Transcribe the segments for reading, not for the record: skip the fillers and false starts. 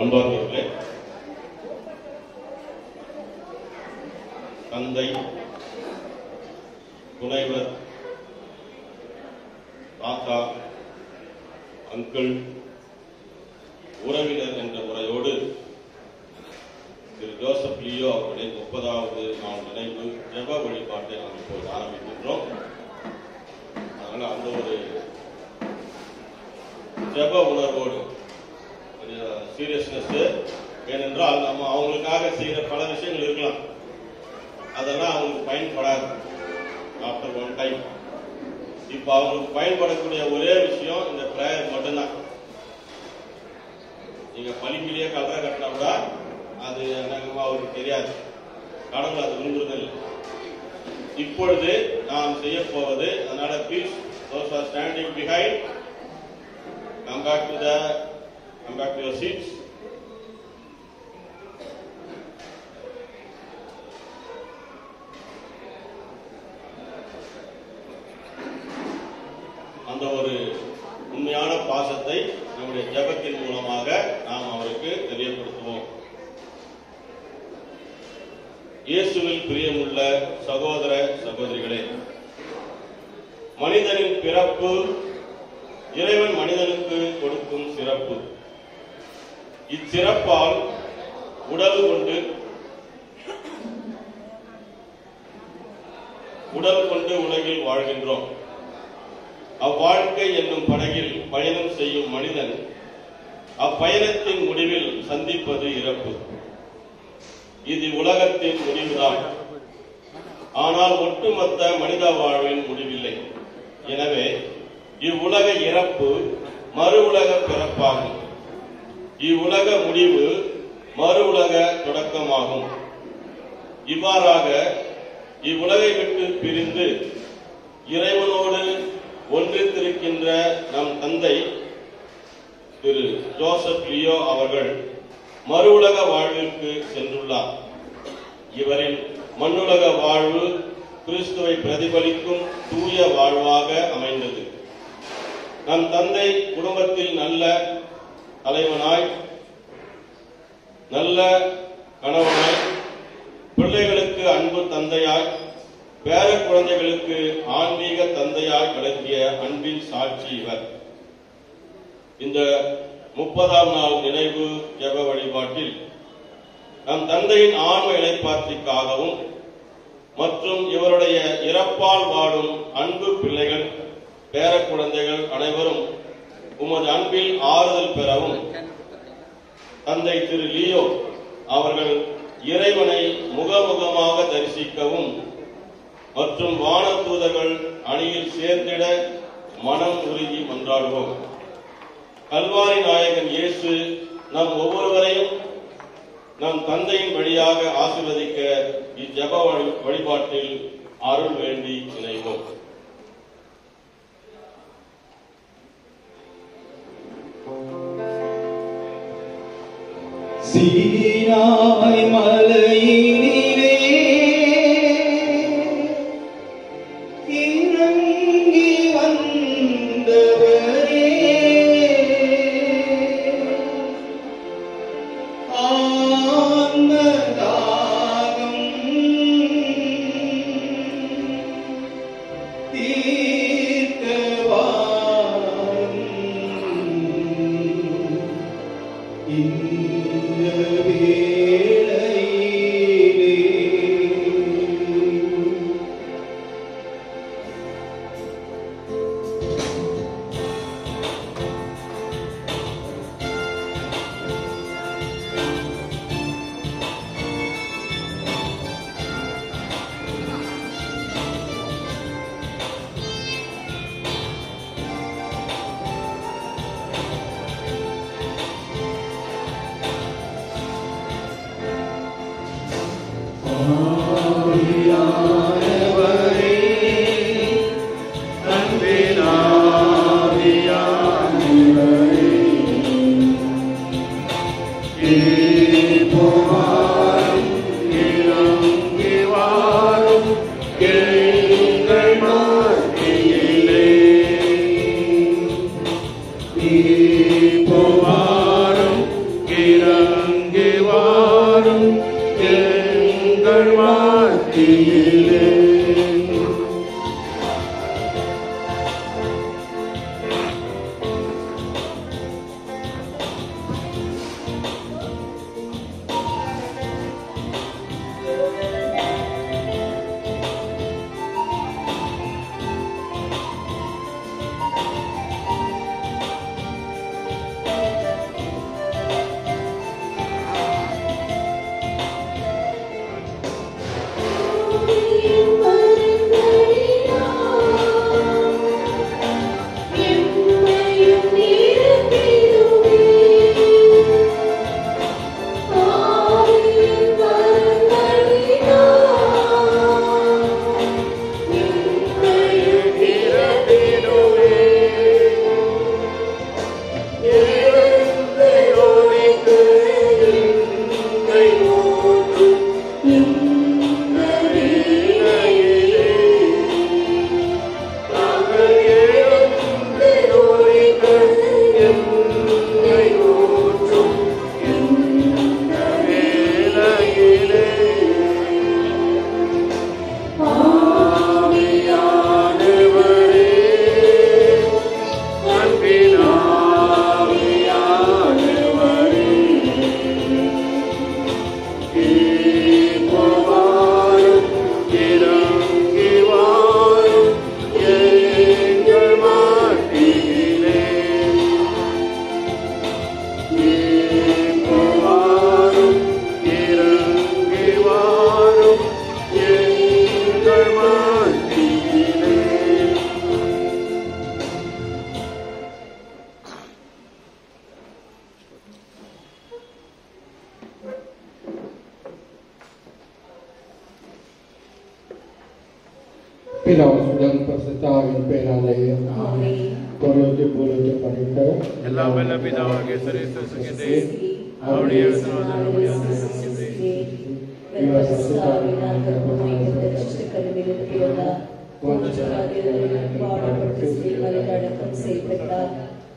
அன்பார்ந்தவர்களே, தந்தை, துணைவர், தாத்தா, அங்கிள், உறவினர் என்ற முறையோடு திரு ஜோசப் லியோ அவர்களின் 30வது நாள் நினைவு ஜெப வழிபாட்டை நாம் இப்போது ஆரம்பிக்கின்றோம். அதனால அந்த ஒரு ஜெப உணர்வோடு சீரியஸ்னஸ், ஏனென்றால் நம்ம அவங்களுக்காக செய்யற பல விஷயங்கள் இருக்கலாம், அதெல்லாம் அவங்களுக்கு பயன்படாது ஆஃப்டர் ஒன் டைம். இப்ப அவங்களுக்கு பயன்படக்கூடிய ஒரே விஷயம் இந்த பிரேயர் மட்டும்தான். நீங்க பலிப்பிலேயே கலரை கட்டினா கூட அது எனக்கு அவருக்கு தெரியாது, கடவுள் அது விரும்புறதில்லை. இப்பொழுது நாம் செய்ய போவது, அதனால please those are standing behind, come back to your seats. அந்த ஒரு உண்மையான பாசத்தை நம்முடைய ஜெபத்தின் மூலமாக நாம் அவருக்கு தெரியப்படுத்துவோம். இயேசுவில் பிரியமுள்ள சகோதர சகோதரிகளே, மனிதனின் பிறப்பு இறைவன் மனிதனுக்கு கொடுக்கும் சிறப்பு. இச்சிறப்பால் உடல் கொண்டு உலகில் வாழ்கின்றோம். அவ்வாழ்க்கை என்னும் படகில் பயணம் செய்யும் மனிதன் அப்பயணத்தின் முடிவில் சந்திப்பது இறப்பு. இது உலகத்தின் முடிவுதான், ஆனால் ஒட்டுமொத்த மனித வாழ்வின் முடிவில்லை. எனவே இவ்வுலக இறப்பு மறு உலக பிறப்பாகும். இவ்வுலக முடிவு மறு உலக தொடக்கமாகும். இவ்வாறாக இவ்வுலகை விட்டு பிரிந்து இறைவனோடு ஒன்றித்திருக்கின்ற நம் தந்தை திரு ஜோசப் லியோ அவர்கள் மறு உலக வாழ்விற்கு சென்றுள்ளார். இவரின் மண்ணுலக வாழ்வு கிறிஸ்துவை பிரதிபலிக்கும் தூய வாழ்வாக அமைந்தது. நம் தந்தை குடும்பத்தில் நல்ல தலைவனாய், நல்ல கணவனாய், பிள்ளைகளுக்கு அன்பு தந்தையாய், பேர குழந்தைகளுக்கு ஆன்மீக தந்தையாய் விளங்கிய அன்பின் சாட்சி இவர். இந்த 30ஆம் நாள் நினைவு ஜெப வழிபாட்டில் நம் தந்தையின் ஆன்ம இளைப்பாற்றிக்காகவும் மற்றும் இவருடைய இறப்பால் வாடும் அன்பு பிள்ளைகள், பேர குழந்தைகள் அனைவரும் உமது அன்பில் ஆறுதல் பெறவும், தந்தை திரு லியோ அவர்கள் இறைவனை முகமுகமாக தரிசிக்கவும் மற்றும் வான தூதர்கள் அணியில் சேர்ந்திட மனம் உருகி மன்றாடுவோம். கல்வாரி நாயகன் இயேசு நம் ஒவ்வொருவரையும் நம் தந்தையின் வழியாக ஆசீர்வதிக்க இஜெப வழிபாட்டில் அருள் வேண்டி இணைவோம். சீனாய் மலையினிலே இறங்கி வந்தவரே, ஆன்மதாகம் தீர்க்கவாரும் இந்த வேளையிலே Ira பிதாசுடன் பரிசுத்தாவின் பெயராலே ஆமென். பொருளுக்கு பொருளுக்கு படைத்த எல்லாம் வல்ல பிதாவாகிய சர்வேஸ்வரனுக்கே அவருடைய விசுவாசமுடைய ஆசீர்வாதமும் பரிசுத்தாவினால் கர்ப்பமாய்ப்பட்ட ரட்சகரிலிருந்து பிறந்தார். பூஞ்சராதிகளில் பாடுபட்டு சிலுவையில் அடக்கம் செய்யப்பட்டார்.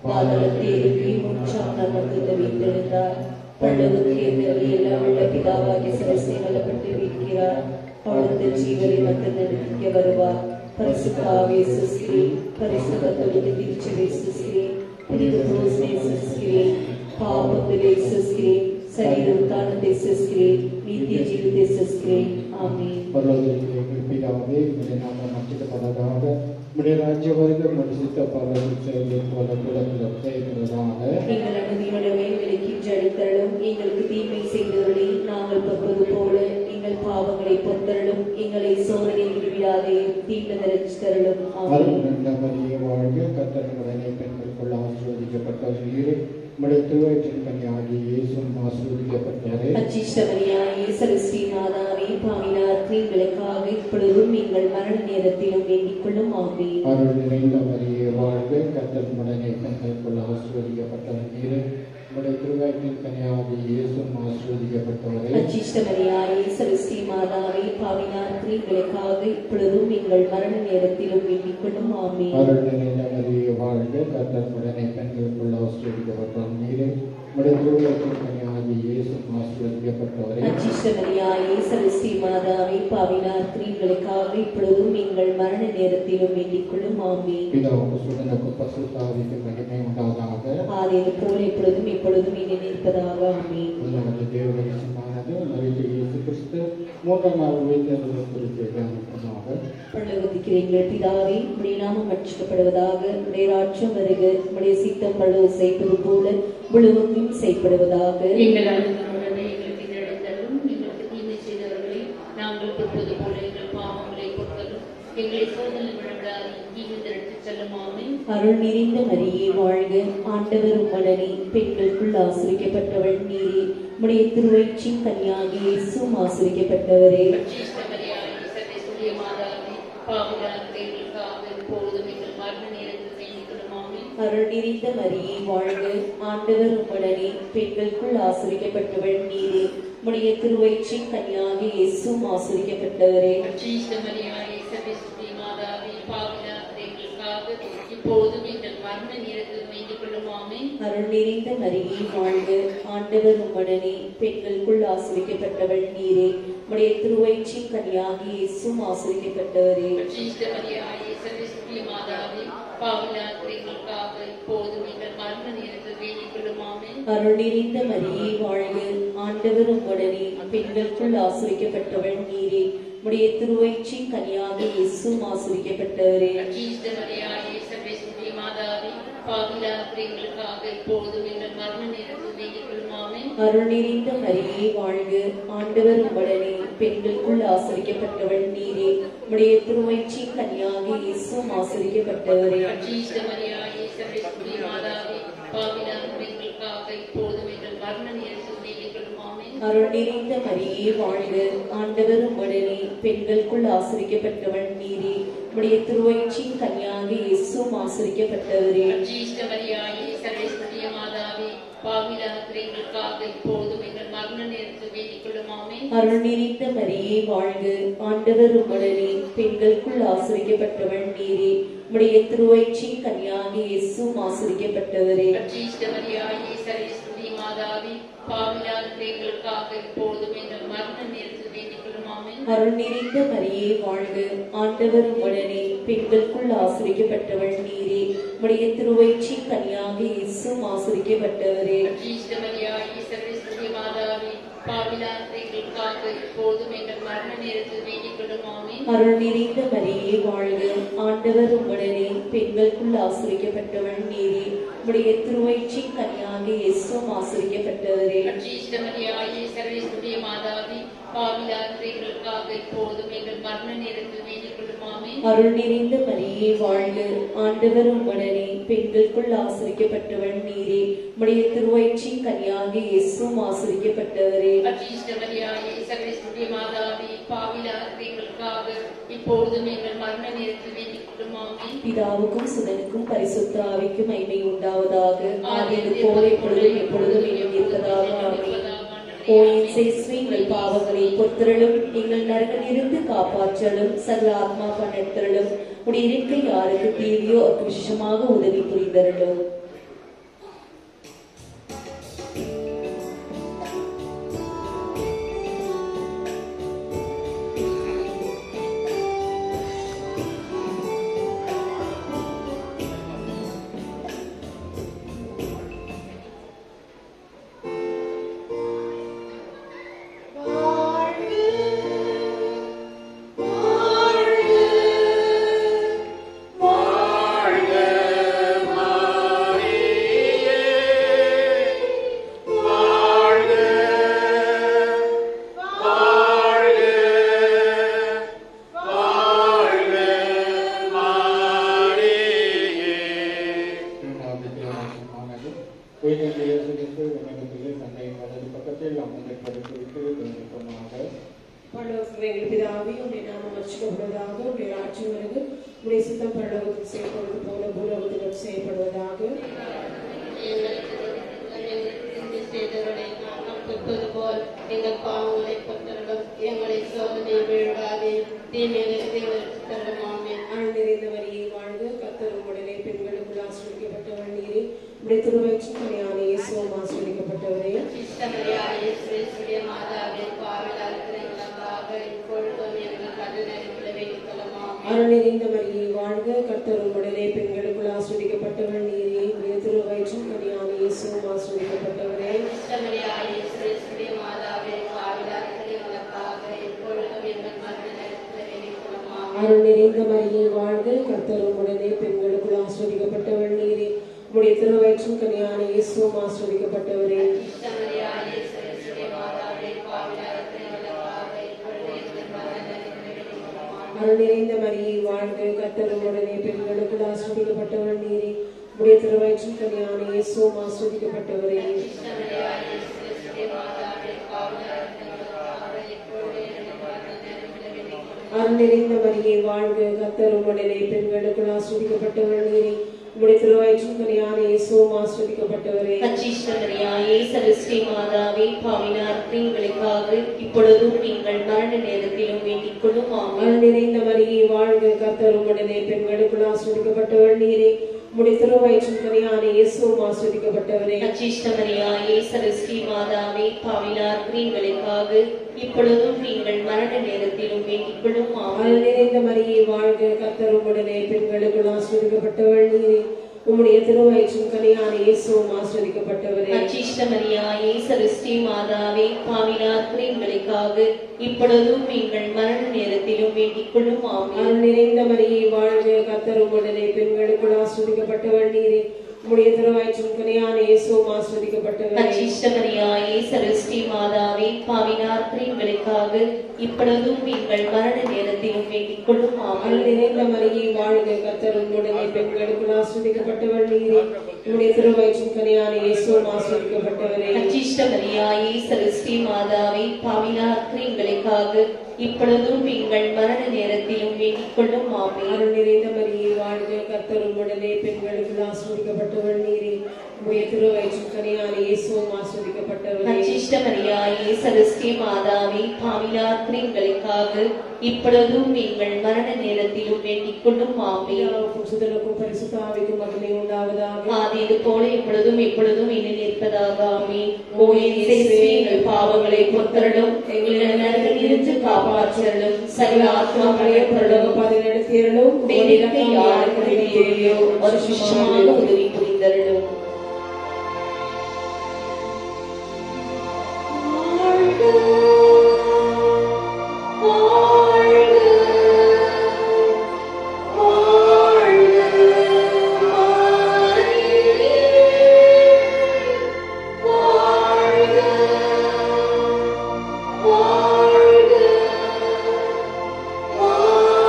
பாதாளத்தை இறங்கி மூன்றாம் நாள் வந்து வீட்டெழுந்தார். பரலோகத்தில் எழுந்தருளி எல்லாம் உள்ள பிதாவாகிய சர்வசை வல்லப்பட்டு வீழ்கிறார். அவரது ஜீவனை வந்து நடத்திக்க வருவார். பரிசுத்த ஆவியை சுசிக்கிறேன். பரிசுத்த கத்தோலிக்க திருச்சபையை சுசிக்கிறேன். புனித ரோசனை சுசிக்கிறேன். பாவங்களை சுசிக்கிறேன். சரீர உத்தாரணத்தை சுசிக்கிறேன். நித்திய ஜீவத்தை சுசிக்கிறேன். ஆமென். பரலோகத்திலே பிதாவே உம்முடைய நாமம் மகிமைப்படுவதாக. உம்முடைய ராஜ்ய வருக. உம்முடைய சித்தம் பரலோகத்தில் செய்வது போல பூலோகத்திலும் செய்கிறதாக. எங்கள் அனுதினமே விலக்கி ஜடித்தருளும். எங்களுக்கு தீமை செய்தவர்களை நாங்கள் பொறுப்பது போல எங்கள் பாவங்களை பொறுத்தருளும். எங்களை சோதனையில் விடுவியாதே, தீமை தருளும். ஆமென். மரியே வாழ்க. கர்த்தர் உடனே பெண்களுக்குள் ஆசீர்வதிக்கப்பட்டவர் நீரே. உம்முடைய திருவயிற்றின் கனியாகிய இயேசுவும் ஆசீர்வதிக்கப்பட்டவரே. அச்சிஷ்டமரியாயே சரஸ்வதி மாதாவே, பாவினார் எங்களுக்காக இப்பொழுதும் எங்கள் மரண நேரத்திலும் வேண்டிக் கொள்ளும். ஆமென். அருள் நிறைந்த மரியே வாழ்க. கர்த்தர் உடனே பெண்களுக்குள் ஆசீர்வதிக்கப்பட்டவர் நீரே. உம்முடைய திருவயிற்றின் கனியாகிய இயேசுவும் ஆசீர்வதிக்கப்பட்டவரே. அச்சிஷ்டமரியாயே சரஸ்வதி மாதாவே, பாவினார் எங்களுக்காக இப்பொழுதும் எங்கள் மரண நேரத்திலும் வேண்டிக் கொள்ளும். ஆமென். அருள் நிறைந்த மரியே வாழ்க. கர்த்தர் உடனே பெண்களுக்குள் ஆசீர்வதிக்கப்பட்டவர் நீரே. உம்முடைய திருவயிற்றின் கனியாகிய இயேசுவும் ஆசீர்வதிக்கப்பட்டவரே. அச்சிஷ்டமரியாயே சரஸ்வதி மாதாவே, பாவினார் எங்களுக்காக இப்பொழுதும் எங்கள் மரண நேரத்திலும் வேண்டிக் கொள்ளும். ஆமென். பிதாவுக்கு சுதனுக்கு பரிசுத்தாவிக்கு மகிமை உண்டாதாக. ஆதியிலே போல இப்பொழுதும் இப்பொழுதும் இனி நிற்பதாக. ஆமென். உன்னத தேவதரிசனமானது மரித்த இயேசு கிறிஸ்து மூன்றாம் நாள் உயிர்த்தெழுதலை குறித்து தியானிப்பதாக. பரலோகத்திற்கு எங்கள் பிதாவே, உம்முடைய நாமம் அர்ச்சிக்கப்படுவதாக. உம்முடைய ராஜ்யம் வருக. உம்முடைய சித்தம் பரலோகம் செய்வது போல பூலோகத்திலும் செய்யப்படுவதாக. எங்கள் அனுதினமுள்ளதை எங்களுக்கு இடைத்தரும். எங்களுக்கு தீமை செய்தவர்களை நாங்கள் பொறுப்பது போல எங்கள் பாவங்களை பொறுத்தலும். எங்களை சோதனை விழவிடாது, தீமை திரட்டிச் செல்லும். ஆமென். அருள் நிறைந்த மரியே வாழ்க. ஆண்டவர் உம்முடனே பெண்களுக்குள் ஆசிரிக்கப்பட்டவள் நீரே. உம்முடைய திருவயிற்றின் கனியாகிய இயேசுவும் ஆசிரிக்கப்பட்டவரே. அச்சிஷ்டமரியாயே சர்வேஸ்வரிய மாதாவே, பாவிகளான எங்களுக்காக இப்பொழுதும் எங்கள் மரண நேரத்தில் வேண்டிக் கொள்ளும். ஆமென். அருள் நிறைந்த மரியே வாழ்க. ஆண்டவர் உம்முடனே பெண்களுக்குள் ஆசிரிக்கப்பட்டவள் நீரே. உம்முடைய திருவயிற்றின் கனியாகிய இயேசுவும் ஆசிரிக்கப்பட்டவரே. அச்சிஷ்டமரியாயே சர்வேஸ்வரிய மாதாவே, பாவிகளான எங்களுக்காக இப்பொழுதும் எங்கள் மரண நேரத்தில் வேண்டிக் கொள்ளும். ஆமென். அருள் நிறைந்த மரியே வாழ்க. ஆண்டவர் உம்முடனே பெண்களுக்குள் ஆசிரிக்கப்பட்டவள் நீரே. உம்முடைய திருவயிற்றின் கனியாகிய இயேசுவும் ஆசிரிக்கப்பட்டவரே. அச்சிஷ்டமரியாயே சர்வேஸ்வரிய மாதாவே, பாவிகளான எங்களுக்காக இப்பொழுதும் எங்கள் மரண நேரத்தில் வேண்டிக் கொள்ளும். ஆமென். அருள் நிறைந்த மரியே வாழ்க. ஆண்டவர் உம்முடனே பெண்களுக்குள் ஆசிரிக்கப்பட்டவள் நீரே. உம்முடைய திருவயிற்றின் கனியாகிய இயேசுவும் ஆசிரிக்கப்பட்டவரே. அச்சிஷ்டமரியாயே சர்வேஸ்வரிய மாதாவே, பாவிகளான எங்களுக்காக இப்பொழுதும் எங்கள் மரண நேரத்தில் வேண்டிக் கொள்ளும். ஆமென். அருள் நிறைந்த மரியே வாழ்க. ஆண்டவர் உம்முடனே பெண்களுக்குள் ஆசிரிக்கப்பட்டவள் நீரே. உம்முடைய திருவயிற்றின் கனியாகிய இயேசுவும் ஆசிரிக்கப்பட்டவரே. அச்சிஷ்டமரியாயே சர்வேஸ்வரிய மாதாவே, பாவிகளான எங்களுக்காக இப்பொழுதும் எங்கள் மரண நேரத்தில் வேண்டிக் கொள்ளும். ஆமென். அருள் நிறைந்த மரியே வாழ்க. ஆண்டவர் உம்முடனே பெண்களுக்குள் ஆசிரிக்கப்பட்டவள் நீரே. உம்முடைய திருவயிற்றின் கனியாகிய இயேசுவும் ஆசிரிக்கப்பட்டவரே. அச்சிஷ்டமரியாயே சர்வேஸ்வரிய மாதாவே, பாவிகளான எங்களுக்காக இப்பொழுதும் எங்கள் மரண நேரத்தில் வேண்டிக் கொள்ளும். ஆமென். அருள் நிறைந்த மரியே வாழ்க. ஆண்டவர் உம்முடனே பெண்களுக்குள் ஆசிரிக்கப்பட்டவள் நீரே. உம்முடைய திருவயிற்றின் கனியாகிய இயேசுவும் ஆசிரிக்கப்பட்டவரே. அச்சிஷ்டமரியாயே சர்வேஸ்வரிய மாதாவே, பாவிகளான எங்களுக்காக இப்பொழுதும் எங்கள் மரண நேரத்தில் வேண்டிக் கொள்ளும். ஆமென். அருள் நிறைந்த மரியே வாழ்க. ஆண்டவர் உம்முடனே பெண்களுக்குள் ஆசிரிக்கப்பட்டவள் நீரே. உம்முடைய திருவயிற்றின் கனியாகிய இயேசுவும் ஆசிரிக்கப்பட்டவரே. அச்சிஷ்டமரியாயே சர்வேஸ்வரிய மாதாவே, பாவிகளான எங்களுக்காக இப்பொழுதும் எங்கள் மரண நேரத்தில் வேண்டிக் கொள்ளும். ஆமென். அருள் நிறைந்த மரியே வாழ்க. ஆண்டவர் உம்முடனே பெண்களுக்குள் ஆசிரிக்கப்பட்டவள் நீரே. உம்முடைய திருவயிற்றின் கனியாகிய இயேசுவும் ஆசிரிக்கப்பட்டவரே. அச்சிஷ்டமரியாயே சர்வேஸ்வரிய மாதாவே, பாவிகளான எங்களுக்காக இப்பொழுதும் எங்கள் மரண நேரத்தில் வேண்டிக் கொள்ளும். ஆமென். அருள் நிறைந்த மரியே வாழ்க, ஆண்டவர் உம்முடனே, பெண்களுக்குள் ஆசிரிக்கப்பட்டவள் நீரே. உம்முடைய திருவயிற்றின் கனியாகிய இயேசுவும் ஆசிரிக்கப்பட்டவரே. அச்சிஷ்ட மரியாயே சர்வேஸ்வரிய மாதாவே, பாவிலார் எங்களுக்காக இப்பொழுதும் எங்கள் மரண நேரத்தில் வேண்டிக் கொள்ளும். ஆமென். பிதாவுக்கும் சுதனுக்கும் பரிசுத்த ஆவிக்கும் மகிமை உண்டாவதாக. ஆதியிலே போல இப்பொழுதும் எப்பொழுதும் இனி இருப்பதாக. ஆமென். ஓ என் இயேசுவே, எங்கள் பாவங்களை பொறுத்தருளும், எங்கள் நரகத்திலிருந்து காப்பாற்றலும், சகல ஆத்மா பணத்தருளும். உடைய இருக்கை யாருக்கு தேவையோ அவருக்கு விசேஷமாக உதவி புரிந்தருளும்.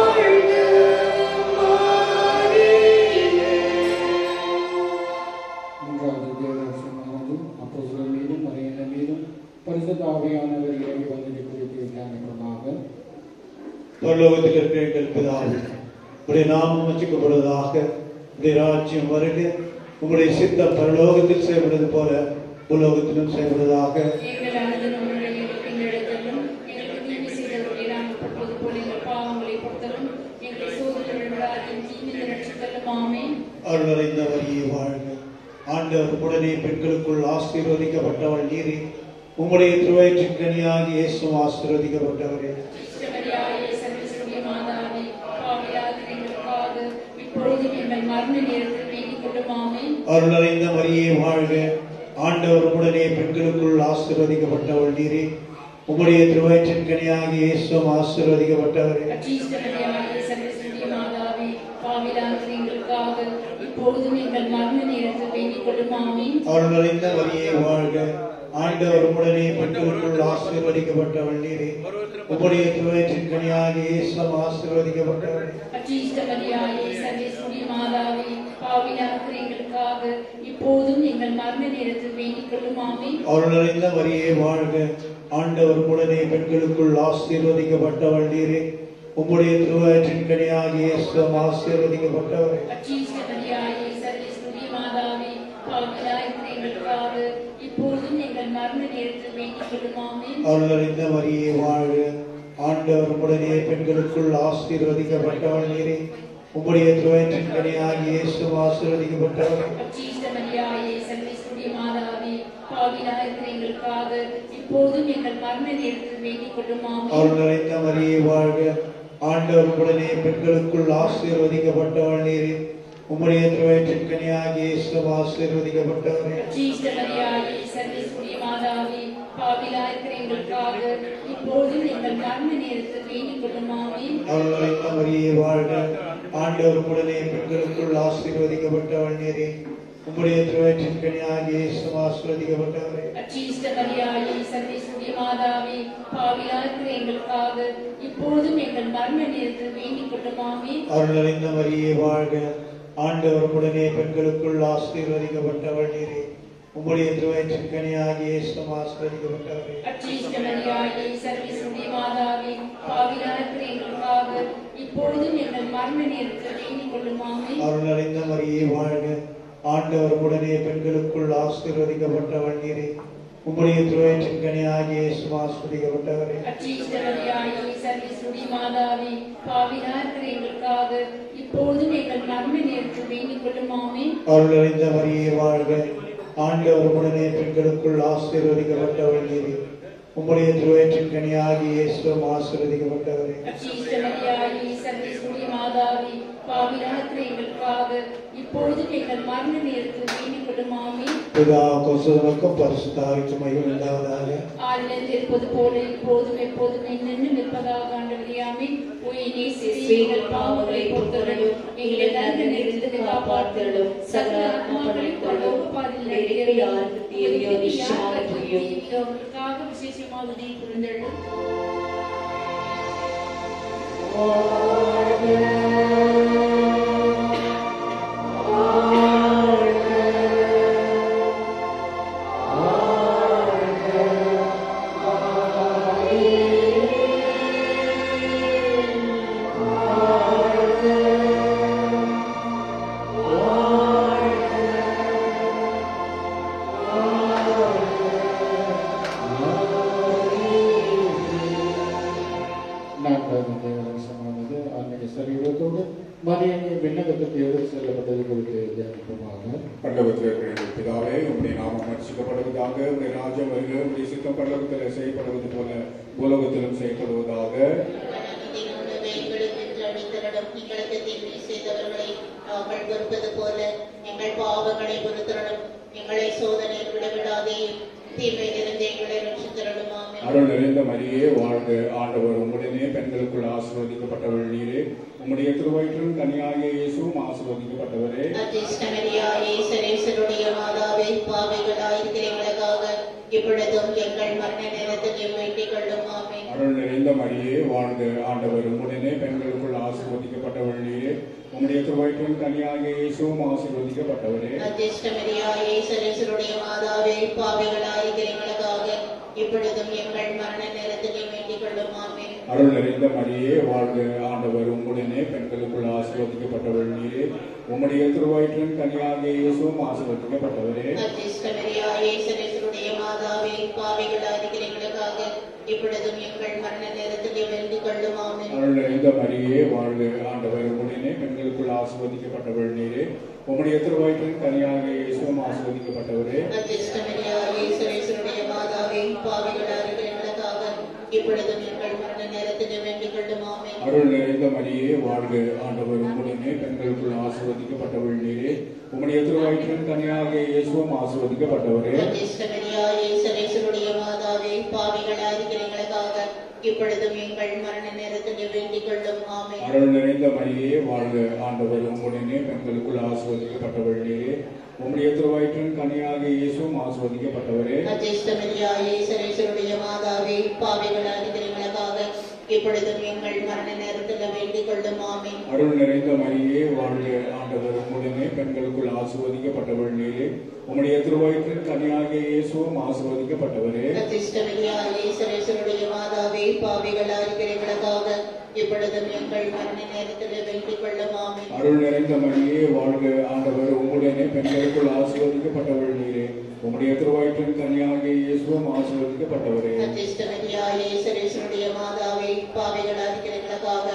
வாழ்க பரிசுத்த ஆவியானவர் இறங்கி வந்ததை குறித்து தியானிப்போமாக. பரலோகத்தில் இருக்கிற எங்கள் பிதாவே, உம்முடைய நாமம் வச்சிக்கப்படுவதாக, உம்முடைய ராஜ்யம் வருக, உம்முடைய சித்தம் பரலோகத்தில் செய்யப்படுவது போல பூலோகத்திலும் செய்யப்படுவதாக. எங்கள் அனுதின உணவை எங்களிடத்திலும் எங்களுக்கு தீமை செய்தவர்களை நாங்கள் பொறுப்பது போல எங்கள் பாவங்களை பொறுத்தலும் எங்களை சோதனை விடாதையும் தீமையை ரட்சித்தலும். ஆமென். அருள் நிறைந்த மரியே வாழ்க, ஆண்டவர் உடனே பெண்களுக்குள் ஆசீர்வதிக்கப்பட்டவள் நீரே, உம்முடைய திருவயிற்றின் கனியாகிய இயேசுவும் ஆசீர்வதிக்கப்பட்டவரே. கிறிஸ்துவரியாயே சர்வேஸ்வரிய மாதாவே, பாவியாகிய எங்களுக்காக இப்பொழுதும் எங்கள் மரண நேரத்தில் வேண்டிக் கொள்ளும். ஆமென். அருள் நிறைந்த மரியே வாழ்க, ஆண்டவர் உடனே பெண்களுக்குள் ஆசீர்வதிக்கப்பட்டவள் நீரே, உம்முடைய திருவயிற்றின் கனியாகிய இயேசுவும் ஆசீர்வதிக்கப்பட்டவரே. கிறிஸ்துவரியாயே சர்வேஸ்வரிய மாதாவே, பாவியாகிய எங்களுக்காக இப்பொழுதும் எங்கள் மரண நேரத்தில் வேண்டிக் கொள்ளும். ஆமென். அருள் நிறைந்த மரியே வாழ்க, ஆண்டவர் உடனே பெண்களுக்குள் ஆசீர்வதிக்கப்பட்டவள் நீரே, உம்முடைய திருவயிற்றின் கனியாகிய இயேசுவும் ஆசீர்வதிக்கப்பட்டவரே. கிறிஸ்துவரியாயே சர்வேஸ்வரிய மாதாவே, பாவியாகிய எங்களுக்காக இப்போதும் எங்கள் மரண நேரத்தில் வேண்டிக் கொள்ளும். ஆமென். அருள் நிறைந்த மரியே வாழ்க, ஆண்டவர் உடனே பெண்களுக்குள் ஆசீர்வதிக்கப்பட்டவள் நீரே, உம்முடைய திருவயிற்றின் கனியாகிய இயேசுவும் ஆசீர்வதிக்கப்பட்டவரே. கிறிஸ்துவரியாயே சர்வேஸ்வரிய மாதாவே, பாவியாகிய எங்களுக்காக இப்போதும் எங்கள் மரண நேரத்தில் வேண்டிக் கொள்ளும். ஆமென். அருள் நிறைந்த மரியே வாழ்க, ஆண்டவர் உடனே பெண்களுக்குள் ஆசீர்வதிக்கப்பட்டவள் நீரே, உம்முடைய திருவயிற்றின் கனியாகிய இயேசுவும் ஆசீர்வதிக்கப்பட்டவரே. கிறிஸ்துவரியாயே சர்வேஸ்வரிய மாதாவே, பாவியாகிய எங்களுக்காக இப்போதும் எங்கள் மரண நேரத்தில் வேண்டிக் கொள்ளும். ஆமென். அருள் நிறைந்த மரியே வாழ்க, ஆண்டவர் உடனே பெண்களுக்குள் ஆசீர்வதிக்கப்பட்டவள் நீரே, உம்முடைய திருவயிற்றின் கனியாகிய இயேசுவும் ஆசீர்வதிக்கப்பட்டவரே. கிறிஸ்துவரியாயே சர்வேஸ்வரிய மாதாவே, பாவியாகிய எங்களுக்காக இப்போதும் எங்கள் மரண நேரத்தில் வேண்டிக் கொள்ளும். ஆமென். அருள் நிறைந்த மரியே வாழ்க, ஆண்டவர் உடனே பெண்களுக்குள் ஆசீர்வதிக்கப்பட்டவள் நீரே, உம்முடைய திருவயிற்றின் கனியாகிய இயேசுவும் ஆசீர்வதிக்கப்பட்டவரே. கிறிஸ்துவரியாயே சர்வேஸ்வரிய மாதாவே, பாவியாகிய எங்களுக்காக இப்போதும் எங்கள் மரண நேரத்தில் வேண்டிக் கொள்ளும். ஆமென். அருள் நிறைந்த மரியே வாழ்க, ஆண்டவர் உடனே பெண்களுக்குள் ஆசீர்வதிக்கப்பட்டவள் நீரே, உம்முடைய திருவயிற்றின் கனியாகிய இயேசுவும் ஆசீர்வதிக்கப்பட்டவரே. கிறிஸ்துவரியாயே சர்வேஸ்வரிய மாதாவே, பாவியாகிய எங்களுக்காக இப்பொழுதும் எங்கள் மரண நேரத்தில் வேண்டிக் கொள்ளும். ஆமென். அருள் நிறைந்த மரியே வாழ்க, ஆண்டவர் உடனே பெண்களுக்குள் ஆசீர்வதிக்கப்பட்டவள் நீரே, உம்முடைய திருவயிற்றின் கனியாகிய இயேசுவும் ஆசீர்வதிக்கப்பட்டவரே. கிறிஸ்துவரியாயே சர்வேஸ்வரிய மாதாவே, பாவியாகிய எங்களுக்காக இப்பொழுதும் எங்கள் மரண நேரத்தில் வேண்டிக் கொள்ளும். ஆமென். அருள் நிறைந்த மரியே வாழ்க, ஆண்டவர் உடனே பெண்களுக்குள் ஆசீர்வதிக்கப்பட்டவள் நீரே, உம்முடைய திருவயிற்றின் கனியாகிய இயேசுவும் ஆசீர்வதிக்கப்பட்டவரே. கிறிஸ்துவரியாயே சர்வேஸ்வரிய மாதாவே, பாவியாகிய எங்களுக்காக இப்பொழுதும் எங்கள் மரண நேரத்தில் வேண்டிக் கொள்ளும். ஆமென். பிதா கொசுவனுக்கும் பரிசுத்தாவிக்கும் மகிமை உண்டாவதாக. ஆழ்ந்து இருப்பது போல இப்போதும் எப்போதும் என்னென்னும் இருப்பதாக. ஆண்டவரே, ஆமென். உம்மை நேசித்து எங்கள் பாவங்களை பொறுத்தருளும், எங்களை நரக நெருப்பிலிருந்து காப்பாற்றலும், சகல ஆத்மாக்களையும் பரலோக பாதையில் நடத்தி யாருக்கு தீமையோ நிச்சயமாக புரியும். அவர்களுக்காக விசேஷமாக உதவி புரிந்தருளும். மரியாதை விண்ணகத்துக்கு எடுத்து செல்லப்பட்டது குறித்து தியானிப்போமாக. பரலோகத்தில் பிதாவே, உம்முடைய நாமம் ரட்சிக்கப்படுவதாக, உம்முடைய ராஜ்யம் வருக, உம்முடைய சித்தம் பரலோகத்தில் செய்யப்படுவது போல பூலோகத்திலும் செய்யப்படுவதாக. எங்களுக்கு தீமை செய்தவர்களை நாங்கள் பொறுப்பது போல எங்கள் பாவங்களை பொறுத்தருளும், எங்களை சோதனையில் விடவிடாதேயும் தீமையிலிருந்து எங்களை ரட்சித்தருளும். ஆமென். அருள் நிறைந்த மரியே வாழ்க, ஆண்டவர் உம்முடனே பெண்களுக்குள் ஆசீர்வதிக்கப்பட்டவள் நீரே, உம்முடைய திருவயிற்றின் கனியாகிய இயேசுவும் ஆசீர்வதிக்கப்பட்டவரே. அஜிஷ்டமரியாயே சரேசருடைய மாதாவே, பாவிகளாயிருக்கிற எங்களுக்காக இப்பொழுதும் எங்கள் மரண நேரத்தில் வேண்டிக் கொள்ளும். ஆமென். அருள் நிறைந்த மரியே வாழ்க, ஆண்டவர் உம்முடனே பெண்களுக்குள் ஆசீர்வதிக்கப்பட்டவள் நீரே, உம்முடைய திருவயிற்றின் கனியாகிய இயேசுவும் ஆசீர்வதிக்கப்பட்டவரே. அஜிஷ்டமரியாயே சரேசருடைய மாதாவே, பாவிகளாயிருக்கிற எங்களுக்காக இப்பொழுதும் எங்கள் மரண நேரத்திலே வேண்டிக் கொள்ளும் ஆமென். அருள் நிறைந்த மரியே வாழ்க, ஆண்டவர் உம்முடனே பெண்களுக்குள் ஆசீர்வதிக்கப்பட்டவள் நீரே. உம்முடைய திருவயிற்றின் கனியாகிய இயேசுவும் ஆசீர்வதிக்கப்பட்டவரே. அச்சிஷ்ட மரியாயே, சரேசுடைய மாதாவே, பாவிகளாகிய எங்களுக்காக இப்பொழுதும் எங்கள் மரண நேரத்திலே வேண்டிக் கொள்ளும் ஆமென். அருள் நிறைந்த மரியே வாழ்க, ஆண்டவர் உம்முடனே பெண்களுக்குள் ஆசீர்வதிக்கப்பட்டவள் நீரே. உம்முடைய திருவயிற்றின் கனியாகிய இயேசுவும் ஆசீர்வதிக்கப்பட்டவரே. அச்சிஷ்ட மரியாயே, சரேசுடைய மாதாவே, பாவிகளாகிய எங்களுக்காக இப்பொழுதும் எங்கள் மரண நேரத்திலே வேண்டிக் கொள்ளும் ஆமென். அருள் நிறைந்த மரியே வாழ்க, ஆண்டவர் உம்முடனே பெண்களுக்குள் ஆசீர்வதிக்கப்பட்டவள் நீரே. உம்முடைய திருவயிற்றின் கனியாகிய இயேசுவும் ஆசீர்வதிக்கப்பட்டவரே. அச்சிஷ்ட மரியாயே, சரேசுடைய மாதாவே, பாவிகளாகிய எங்களுக்காக இப்பொழுதும் எங்கள் மரண நேரத்திலே வேண்டிக் கொள்ளும் ஆமென். அருள் நிறைந்த மரியே வாழ்க, ஆண்டவர் உம்முடனே பெண்களுக்குள் ஆசீர்வதிக்கப்பட்டவள் நீரே. உம்முடைய திருவயிற்றின் கனியாகிய இயேசுவும் ஆசீர்வதிக்கப்பட்டவரே. அச்சிஷ்ட மரியாயே, சரேசுடைய மாதாவே, பாவிகளாகிய எங்களுக்காக இப்பொழுதும் எங்கள் மரண நேரத்திலே வேண்டிக் கொள்ளும் ஆமென். அருள் நிறைந்த மரியே வாழ்க, ஆண்டவர் உம்முடனே பெண்களுக்குள் ஆசீர்வதிக்கப்பட்டவள் நீரே. உம்முடைய திருவயிற்றின் கனியாகிய இயேசுவும் ஆசீர்வதிக்கப்பட்டவரே. அச்சிஷ்ட மரியாயே, சரேசுடைய மாதாவே, பாவிகளாகிய எங்களுக்காக இப்பொழுதும் எங்கள் மரண நேரத்திலே வேண்டிக் கொள்ளும் ஆமென். அருள் நிறைந்த மரியே வாழ்க, ஆண்டவர் உம்முடனே பெண்களுக்குள் ஆசீர்வதிக்கப்பட்டவள் நீரே. உம்முடைய திருவயிற்றின் கனியாகிய இயேசுவும் ஆசீர்வதிக்கப்பட்டவரே. அச்சிஷ்ட மரியாயே, சரேசுடைய மாதாவே, பாவிகளாகிய எங்களுக்காக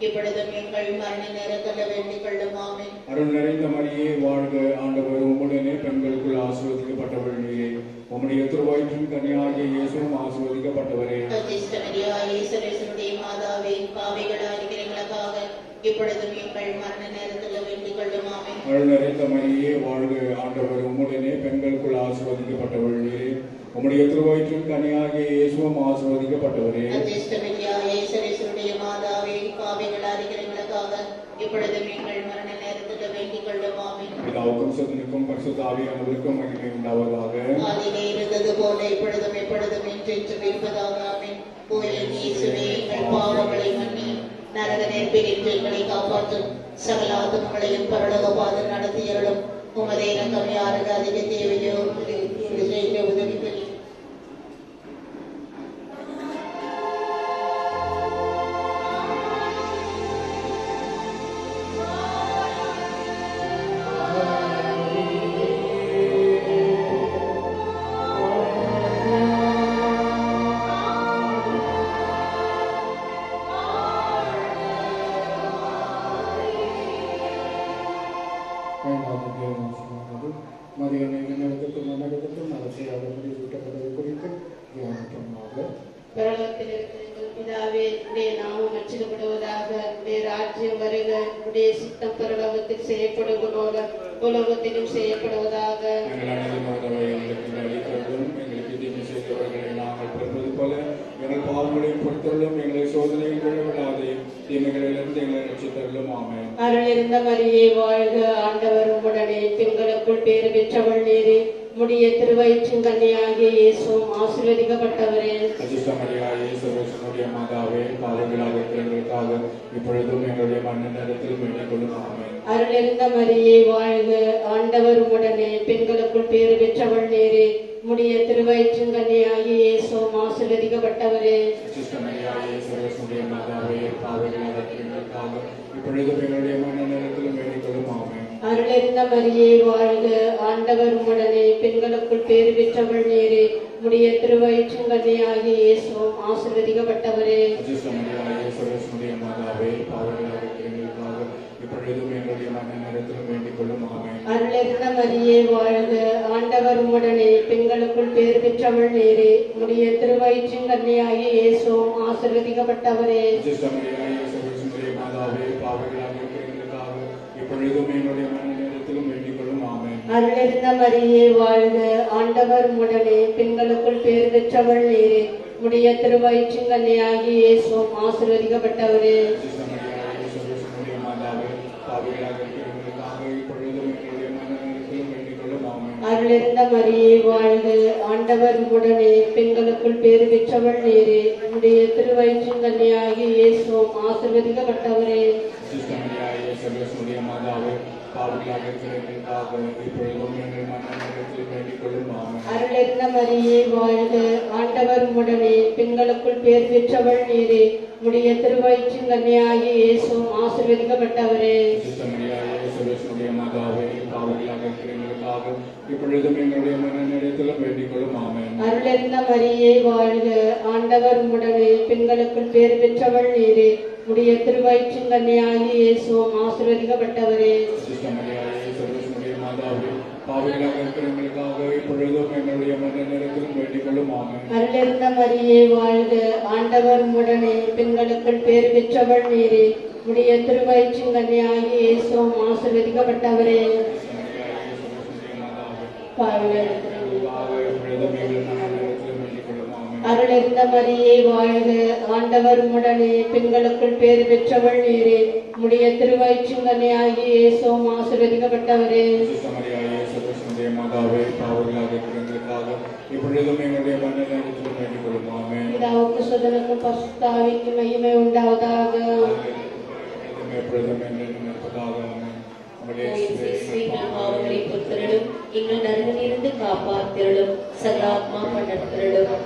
இப்பொழுதும் எங்கள் மரண நேரத்திலே வேண்டிக் கொள்ளும் ஆமென். அருள் நிறைந்த மரியே வாழ்க, ஆண்டவர் உம்முடனே பெண்களுக்குள் ஆசீர்வதிக்கப்பட்டவள் நீரே. உம்முடைய திருவயிற்றின் கனியாகிய இயேசுவும் ஆசீர்வதிக்கப்பட்டவரே. அச்சிஷ்ட மரியாயே, சரேசுடைய மாதாவே, பாவிகளாகிய எங்களுக்காக இப்பொழுதும் எங்கள் மரண நேரத்திலே வேண்டிக் கொள்ளும் ஆமென். அருள் நிறைந்த மரியே வாழ்க, ஆண்டவர் உம்முடனே பெண்களுக்குள் ஆசீர்வதிக்கப்பட்டவள் நீரே. உம்முடைய திருவயிற்றின் கனியாகிய இயேசுவும் ஆசீர்வதிக்கப்பட்டவரே. அச்சிஷ்ட மரியாயே, சரேசுடைய மாதாவே, பாவிகளாகிய எங்களுக்காக இப்பொழுதும் எங்கள் மரண நேரத்திலே வேண்டிக் கொள்ளும் ஆமென். பிதாவுக்கும் சுதனுக்கும் பரிசுத்த ஆவியானவருக்கும் மகிமை உண்டாவதாக. ஆதியிலே இருந்தது போல இப்பொழுதும் எப்பொழுதும் என்றென்றும் இருப்பதாக ஆமென். ஓ என் இயேசுவே, எங்கள் பாவங்களை மன்னியும், நரக நெருப்பிலிருந்து எங்களை காப்பாற்றும், சகல ஆத்துமங்களையும் பரலோக பாதம் நடத்தியருளும். உமது இரக்கம் யாருக்கு அதிக தேவையோ உதவி புரியும். பரலோகத்தில் இருக்கிற எங்கள் பிதாவே, உடைய நாமம் அச்சிடப்படுவதாக, உடைய ராஜ்யம் வருக, உடைய சித்தம் பரலோகத்தில் செய்யப்படுவது போல உலகத்திலும் செய்யப்படுவதாக. எங்கள் அனைத்து உணவை எங்களுக்கு அளித்தருளும். எங்களுக்கு தீமை செய்தவர்களை நாங்கள் பொறுப்பது போல எங்கள் பாவங்களையும் பொறுத்தருளும். எங்களை சோதனையில் விழவிடாதே, தீமைகளிலிருந்து எங்களை ரட்சித்தருளும். ஆமென். அருள் இருந்த மரியே வாழ்க, ஆண்டவர் உம்முடனே பெண்களுக்குள் பேறு பெற்றவள் நீரே. உம்முடைய திருவயிற்றின் கன்னியாகிய இயேசுவும் ஆசீர்வதிக்கப்பட்டவரே. அச்சிஷ்ட மரியாயே, சர்வேஸ்வரனுடைய மாதாவே, பாவங்களாக இருக்கிற எங்களுக்காக இப்பொழுதும் எங்களுடைய மரண நேரத்திலும் வேண்டிக் கொள்ளும். ஆமென். அருள் இருந்த மரியே வாழ்க, ஆண்டவர் உம்முடனே பெண்களுக்குள் பேறு பெற்றவள் நீரே. உம்முடைய திருவயிற்றின் கன்னியாகிய இயேசுவும் ஆசீர்வதிக்கப்பட்டவரே. அச்சிஷ்ட மரியாயே, சர்வேஸ்வரனுடைய மாதாவே, பாவங்களாக இருக்கிற எங்களுக்காக இப்பொழுதும் எங்களுடைய மரண நேரத்திலும் வேண்டிக் கொள்ளும். ஆமென். அருள் இருந்த மரியே வாழ்க, ஆண்டவர் உம்முடனே பெண்களுக்குள் பேறு பெற்றவள் நீரே. உம்முடைய திருவயிற்றின் கன்னியாகிய இயேசுவும் ஆசீர்வதிக்கப்பட்டவரே. அச்சிஷ்ட மரியாயே, சர்வேஸ்வரனுடைய மாதாவே, பாவங்களாக இருக்கிற எங்களுக்காக இப்பொழுதும் எங்களுடைய மரண நேரத்திலும் வேண்டிக் கொள்ளும். ஆமென். அருள் இருந்த மரியே வாழ்க, ஆண்டவர் உம்முடனே பெண்களுக்குள் பேறு பெற்றவள் நீரே. உம்முடைய திருவயிற்றின் கன்னியாகிய இயேசுவும் ஆசீர்வதிக்கப்பட்டவரே. அச்சிஷ்ட மரியாயே, சர்வேஸ்வரனுடைய மாதாவே, பாவங்களாக இருக்கிற எங்களுக்காக இப்பொழுதும் எங்களுடைய மரண நேரத்திலும் வேண்டிக் கொள்ளும். ஆமென். அருள் இருந்த மரியே வாழ்க, ஆண்டவர் உம்முடனே பெண்களுக்குள் பேறு பெற்றவள் நீரே. உம்முடைய திருவயிற்றின் கன்னியாகிய இயேசுவும் ஆசீர்வதிக்கப்பட்டவரே. அச்சிஷ்ட மரியாயே, சர்வேஸ்வரனுடைய மாதாவே, பாவங்களாக இருக்கிற எங்களுக்காக இப்பொழுதும் எங்களுடைய மரண நேரத்திலும் வேண்டிக் கொள்ளும். ஆமென். அருள் இருந்த மரியே வாழ்க, ஆண்டவர் உம்முடனே பெண்களுக்குள் பேறு பெற்றவள் நீரே. உம்முடைய திருவயிற்றின் கன்னியாகிய இயேசுவும் ஆசீர்வதிக்கப்பட்டவரே. அச்சிஷ்ட மரியாயே, சர்வேஸ்வரனுடைய மாதாவே, பாவங்களாக இருக்கிற எங்களுக்காக இப்பொழுதும் எங்கள் மரண நேரத்தில் வேண்டிக் கொள்ளும். ஆமென். அருளென்ன மரியே வாழ்க, ஆண்டவர் உம்முடனே, பெண்களுக்குள் பேர் பெற்றவள் நீரே, உடைய திருவயிற்றின் கன்னியாகிய இயேசுவும் ஆசீர்வதிக்கப்பட்டவரே. சுரேஷனுடைய மாதாவே, பாவங்களாக இருக்கிற எங்களுக்காக இப்பொழுதும் எங்களுடைய மரண நேரத்தில் வேண்டிக் கொள்ளும். ஆமென். அருளென்ன மரியே வாழ்க, ஆண்டவர் உம்முடனே, பெண்களுக்குள் பேர் பெற்றவள் நீரே, உடைய திருவயிற்றின் கன்னியாகிய இயேசுவும் ஆசீர்வதிக்கப்பட்டவரே. சுரேஷனுடைய மாதாவே, பாவங்களாக இருக்கிற எங்களுக்காக இப்பொழுதும் எங்களுடைய மரண நேரத்தில் வேண்டிக் கொள்ளும். ஆமென். அருளென்ன மரியே வாழ்க, ஆண்டவர் உம்முடனே, பெண்களுக்குள் பேர் பெற்றவள் நீரே, உடைய திருவயிற்றின் கன்னியாகிய இயேசுவும் ஆசீர்வதிக்கப்பட்டவரே. அருளென்ன மரியே வாழ்க, ஆண்டவர் உம்முடனே, பெண்களுக்குள் பேர் பெற்றவள் நீரே, உடைய திருவயிற்றின் கன்னியாகிய இயேசுவும் ஆசீர்வதிக்கப்பட்டவரே. மாதாவே, பாவங்களாக இருக்கிற எங்களுக்காக இப்பொழுதும் எங்களுடைய மரண நேரத்தில் வேண்டிக் கொள்ளும். ஆமென். பிதாவுக்கு சுதனுக்கும் பரிசுத்த ஆவிக்கு மகிமை உண்டாவதாக. எப்பொழுதும் என்றென்றும் இருப்பதாக. ஆமென். எங்கள் பாவங்களை பொறுத்தருளும், எங்கள் நரகத்திலிருந்து காப்பாற்றிருளும், சகலாத்மா நடத்திருளும்.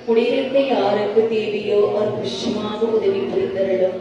குடியிருக்க யாருக்கு தேவையோ அவர் விஷயமாக உதவி புரிந்தருளும்.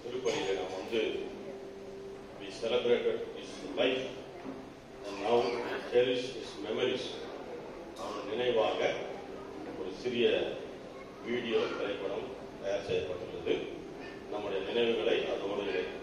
திருப்பலியில நாம் வந்து we celebrated his life and now we cherish his memories. அவன் நினைவாக ஒரு சிறிய வீடியோ திரைப்படம் தயார் செய்யப்பட்டுள்ளது. நம்முடைய நினைவுகளை அதோடு இணைக்கிறோம்.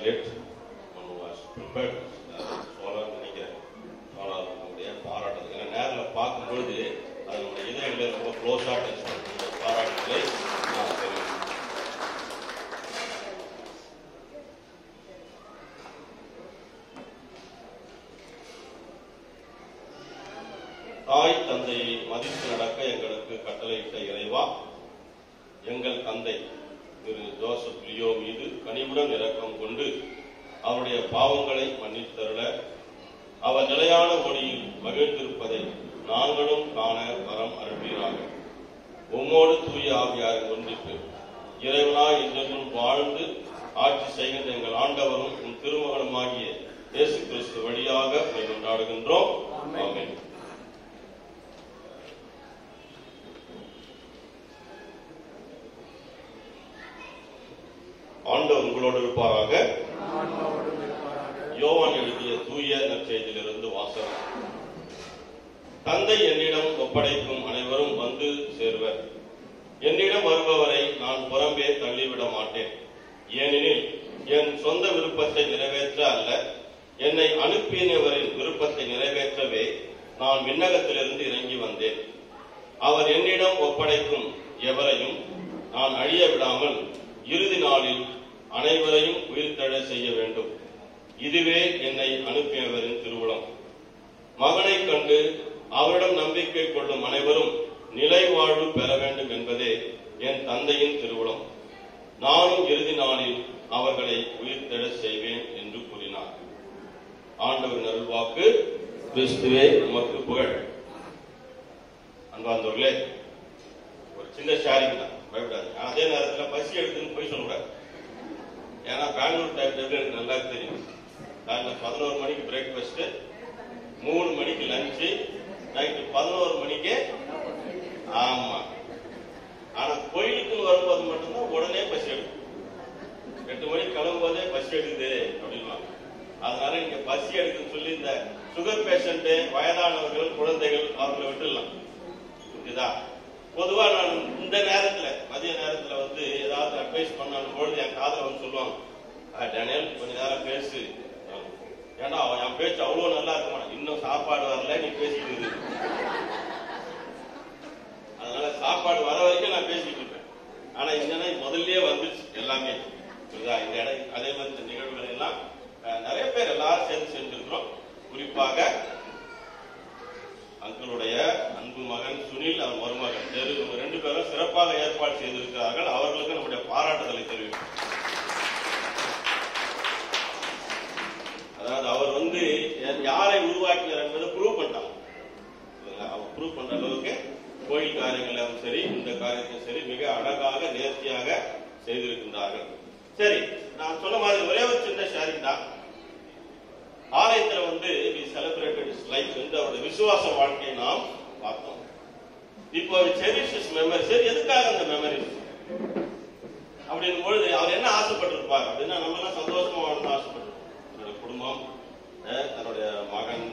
congratulate one who has prepared சோழர் நினைக்கிறேன். சோழர் நம்முடைய பாராட்டுறது ஏன்னா நேரில் பார்க்கும்பொழுது அது நம்முடைய இதயங்களை ரொம்ப க்ளோஸாக டச் பண்ணுற பாராட்டுகளை நான் தெரிவிக்கிறேன். தாய் தந்தையை மதித்து நடக்க எங்களுக்கு கட்டளையிட்ட இறைவா, எங்கள் தந்தை திரு ஜோசப் லியோ மீது கனிவுடன் இரக்கம் கொண்டு அவருடைய பாவங்களை மன்னித்தருள அவர் நிலையான ஒளியில் மகிழ்ந்திருப்பதை நாங்களும் காண வரம் அருள்வீராக. உம்மோடு தூய ஆவியாரின் ஒன்றிப்பு இறைவனாய் என்றென்றும் வாழ்ந்து ஆட்சி செய்கின்ற எங்கள் ஆண்டவரும் உன் திருமகனுமாகிய இயேசு கிறிஸ்து வழியாக கொண்டாடுகின்றோம். ஆமென். ஆண்டவர் உங்களோடு இருப்பாராக. யோவான் எழுதிய தூய நற்செய்தியிலிருந்து வாசகம். தந்தை என்னிடம் ஒப்படைக்கும் அனைவரும் வந்து சேர்வர். என்னிடம் வருபவரை நான் புறம்பே தள்ளிவிட மாட்டேன். ஏனெனில் என் சொந்த விருப்பத்தை நிறைவேற்ற அல்ல, என்னை அனுப்பினவரின் விருப்பத்தை நிறைவேற்றவே நான் விண்ணகத்திலிருந்து இறங்கி வந்தேன். அவர் என்னிடம் ஒப்படைக்கும் எவரையும் நான் அழிய விடாமல் இறுதி நாளில் அனைவரையும் உயிர்த்தெழ செய்ய வேண்டும். இதுவே என்னை அனுப்பியவரின் திருவுளம். மகனை கண்டு அவரிடம் நம்பிக்கை கொள்ளும் அனைவரும் நிலை வாழ்வு பெற வேண்டும் என்பதே என் தந்தையின் திருவுளம். நானும் இறுதி நாளில் அவர்களை உயிர்த்தெழ செய்வேன் என்று கூறினார். ஆண்டவரின் அருள்வாக்கு. கிறிஸ்துவே உமக்கு புகழ். அன்பார்ந்தவர்களே, ஒரு சின்ன ஷேரிங் தான், பயப்படாது. அதே நேரத்தில் பசி எடுத்துன்னு போய் சொல்லக்கூடாது. ஏன்னா பெங்களூர் டைம் டேபிள் எனக்கு நல்லா தெரியும். காலையில் 11 மணிக்கு பிரேக்ஃபாஸ்ட், 3 மணிக்கு லஞ்சு, நைட்டு 11 மணிக்கு. ஆமா, ஆனா கோயிலுக்குன்னு வரும்போது மட்டும்தான் உடனே பசி எடுக்கும். 8 மணிக்கு கிளம்பும்போதே பசி எடுக்குது அப்படின்னா, அதனால இங்க பசி எடுக்குன்னு சொல்லி இந்த சுகர் பேஷண்ட், வயதானவர்கள், குழந்தைகள் அவர்களை விட்டுடலாம். இதுதான் பொதுவா நான் இந்த நேரத்துல மதிய நேரத்துல வந்து ஏதாவது அட்வைஸ் பண்ணாலும் பொழுது என் காதல வந்து சொல்லுவாங்க, டேனியல் கொஞ்ச நேரம் பேசு, ஏன்னா என் பேச்சு அவ்வளவு நல்லா இருக்குமா, இன்னும் சாப்பாடு வரல நீ பேசிட்டு இருக்கு. அதனால சாப்பாடு வர வரைக்கும் நான் பேசிட்டு இருப்பேன். ஆனா என்னன்னா முதல்லயே வந்துச்சு எல்லாமே. இந்த இடம் அதே மாதிரி இந்த நிகழ்வுகள் எல்லாம் நிறைய பேர் எல்லாரும் சேர்ந்து செஞ்சிருக்கிறோம். குறிப்பாக அங்களுடைய அன்பு மகன் சுனில், அவர் மருமகன் 2 பேரும் சிறப்பாக ஏற்பாடு செய்திருக்கிறார்கள். அவர்களுக்கு நம்முடைய பாராட்டுதலை தெரிவிக்கும். அதாவது அவர் வந்து யாரை உருவாக்கினார் என்பதை ப்ரூவ் பண்ணாங்க. அவர் ப்ரூவ் பண்ற அளவுக்கு கோயில் காரியங்களும் சரி, இந்த காரியத்தையும் சரி மிக அழகாக நேர்த்தியாக செய்திருக்கின்றார்கள். சரி, நான் சொன்ன மாதிரி ஒரே ஒரு சின்ன ஷேரிங் தான். ஆலயத்தில் வந்து we celebrated his life, அவருடைய விசுவாச வாழ்க்கையை நாம் பார்த்தோம். இப்போ செரிஷஸ் மெமரிஸ். சரி, எதுக்காக அந்த மெமரிஸ் அப்படின் பொழுது அவர் என்ன ஆசைப்பட்டிருப்பார் அப்படின்னா, நம்ம எல்லாம் சந்தோஷமா வாழணும்னு ஆசைப்பட்டிருப்போம். தன்னுடைய குடும்பம், தன்னுடைய மகன்,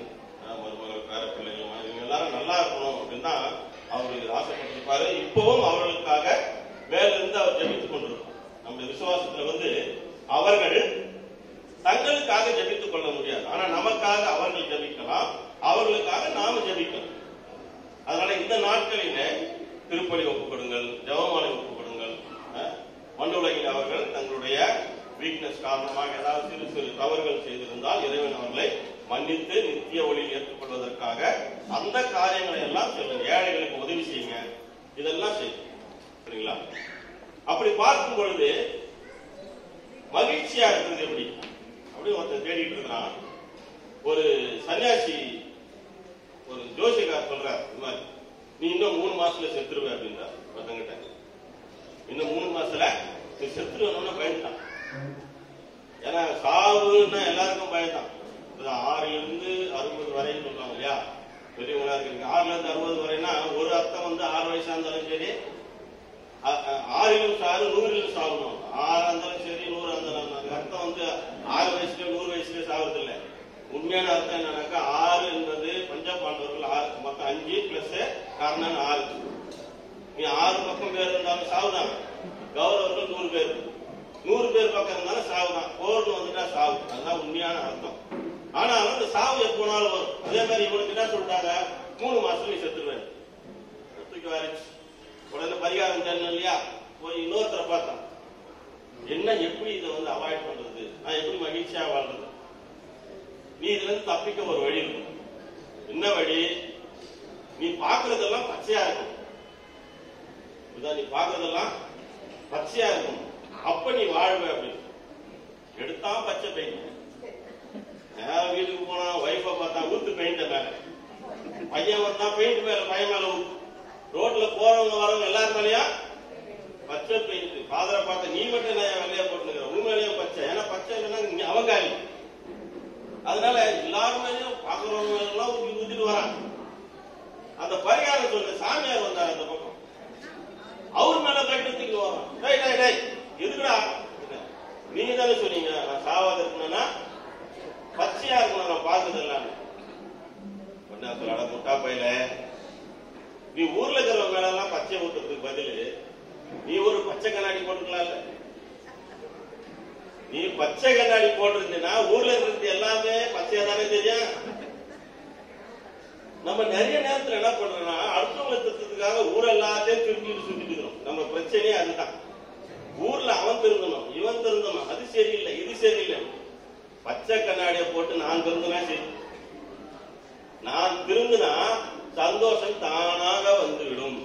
மருமகள், பேர பிள்ளைகள், இவங்க எல்லாரும் நல்லா இருக்கணும் அப்படின்னு தான் அவருக்கு ஆசைப்பட்டிருப்பாரு. இப்பவும் அவர்களுக்காக மேலிருந்து அவர் ஜெபித்துக் கொண்டிருப்பார். நம்முடைய விசுவாசத்துல வந்து அவர்கள் தங்களுக்காக ஜெபித்துக் கொள்ள முடியாது, ஆனா நமக்காக அவர்கள் ஜெபிக்கலாம், அவர்களுக்காக நாம ஜெபிக்கலாம். அதனால இந்த நாட்களிலே திருப்பலி ஒப்புக்கொடுங்கள், ஜெபமாலை ஒப்புக்கொடுங்கள். மண்ணுலகில் அவர்கள் தங்களுடைய வீக்னஸ் காரணமாக ஏதாவது சிறு சிறு தவறுகள் செய்திருந்தால் இறைவன் அவர்களை மன்னித்து நித்திய ஒளியில் ஏற்றுக்கொள்வதற்காக அந்த காரியங்களை எல்லாம் சொல்லுங்க. ஏழைகளுக்கு உதவி செய்யுங்க, இதெல்லாம் செய்யுங்க. சரிங்களா? அப்படி பார்க்கும் பொழுது மகிழ்ச்சியா இருக்குது. எப்படி அப்படி ஒருத்தர் தேடிட்டு இருக்கிறான். ஒரு சன்னியாசி, ஒரு ஜோசியக்கார் சொல்றார், இந்த மாதிரி நீ இன்னும் 3 மாசத்துல செத்துருவே அப்படின்றார் ஒருத்தங்கிட்ட. இன்னும் 3 மாசத்துல நீ செத்துருவேன்னு பயந்துட்டான். ஏன்னா சாவுன்னா எல்லாருக்கும் பயந்தான். 6 இருந்து 60 வரைன்னு சொல்றாங்க இல்லையா, பெரியவங்களா இருக்கு. 6 இருந்து 60 வரைன்னா ஒரு அர்த்தம் வந்து 6 வயசா இருந்தாலும் சரி, 6 சாவு 100 சாகணும். 6 இருந்தாலும் சரி, 100 இருந்தாலும் அர்த்தம் வந்து 6 வயசுல 100 வயசுல சாகுறது இல்லை. உண்மையான அர்த்தம் என்னன்னாக்கா 6 என்பது பஞ்சபாண்டவர்கள் மொத்தம் 5 பிளஸ் கர்ணன் 6. நீ 6 பக்கம் பேர் இருந்தாலும் சாவுதான். கௌரவர்கள் 100 பேர். 100 பேர் பக்கம் இருந்தாலும் சாவு தான். போர்னு வந்துட்டா சாவு, அதுதான் உண்மையான அர்த்தம். ஆனாலும் அந்த சாவு எப்போனாலும் வரும். அதே மாதிரி இவனுக்கு என்ன சொல்லிட்டாங்க, 3 மாசத்துல நீ செத்துருவேன். தூக்கி வாரிச்சு உடனே பரிகாரம் தெரியணும் இல்லையா, போய் இன்னொருத்தரை பார்த்தான். என்ன எப்படி இதை வந்து அவாய்ட் பண்றது, நான் எப்படி மகிழ்ச்சியா வாழ்றது, நீ இதுல இருந்து தப்பிக்க ஒரு வழி இருக்கும். என்ன வழி, நீ பாக்குறதெல்லாம் பச்சையா இருக்கும். நீ பாக்குறதெல்லாம் பச்சையா இருக்கும், அப்ப நீ வாழ்வ அப்படின்னு. எடுத்தா பச்சை பெயிண்ட், வீட்டுக்கு போனா வைஃபை பார்த்தா ஊத்து பெயிண்ட் மேல, பையன் வந்தா பெயிண்ட் மேல, பையன் மேல ஊத்து, ரோட்ல போறவங்க வரவங்க எல்லாரும் மேலயா பச்சை பெயிண்ட். ஃபாதரை பார்த்த நீ மட்டும் வெள்ளையா போட்டுக்கிற, உன் மேலேயும் பச்சை. ஏன்னா பச்சை இல்லைன்னா அவங்காலி. அதனால எல்லாரும் மேலேயும் பாக்குறவங்க எல்லாம் ஊத்திட்டு வராங்க. அந்த பரிகாரம் சொல்ற சாமியார் வந்தார் அந்த பக்கம், அவர் மேல கட்டத்துக்கு வரோம். எதுக்குடா, நீங்க தானே சொன்னீங்க நான் சாவாத இருக்கணும்னா பச்சையா இருக்கணும், நான் பார்த்தது எல்லாம். முட்டா பையில, நீ ஊர்ல இருக்கிறவங்க மேல எல்லாம் பச்சை ஊத்துறதுக்கு பதில் நீ ஒரு பச்சை கண்ணாடி போட்டுக்கலாம்ல. நீ பச்சை கண்ணாடி போட்டிருந்தீங்கன்னா ஊர்ல இருக்கிறது எல்லாமே பச்சையா தானே தெரியும். நம்ம நிறைய நேரத்தில் என்ன பண்றோம்னா, அடுத்தவங்களை திருத்தத்துக்காக ஊர் எல்லாத்தையும் சுத்திட்டு இருக்கிறோம். நம்ம பிரச்சனையே அதுதான். ஊர்ல அவன் திருந்தணும், இவன் திருந்தணும், அது சரியில்லை, இது சரியில்லை. பச்சை கண்ணாடியை போட்டு நான் திருந்தினா சரி, நான் திருந்தினா சந்தோஷம் தானாக வந்துவிடும்.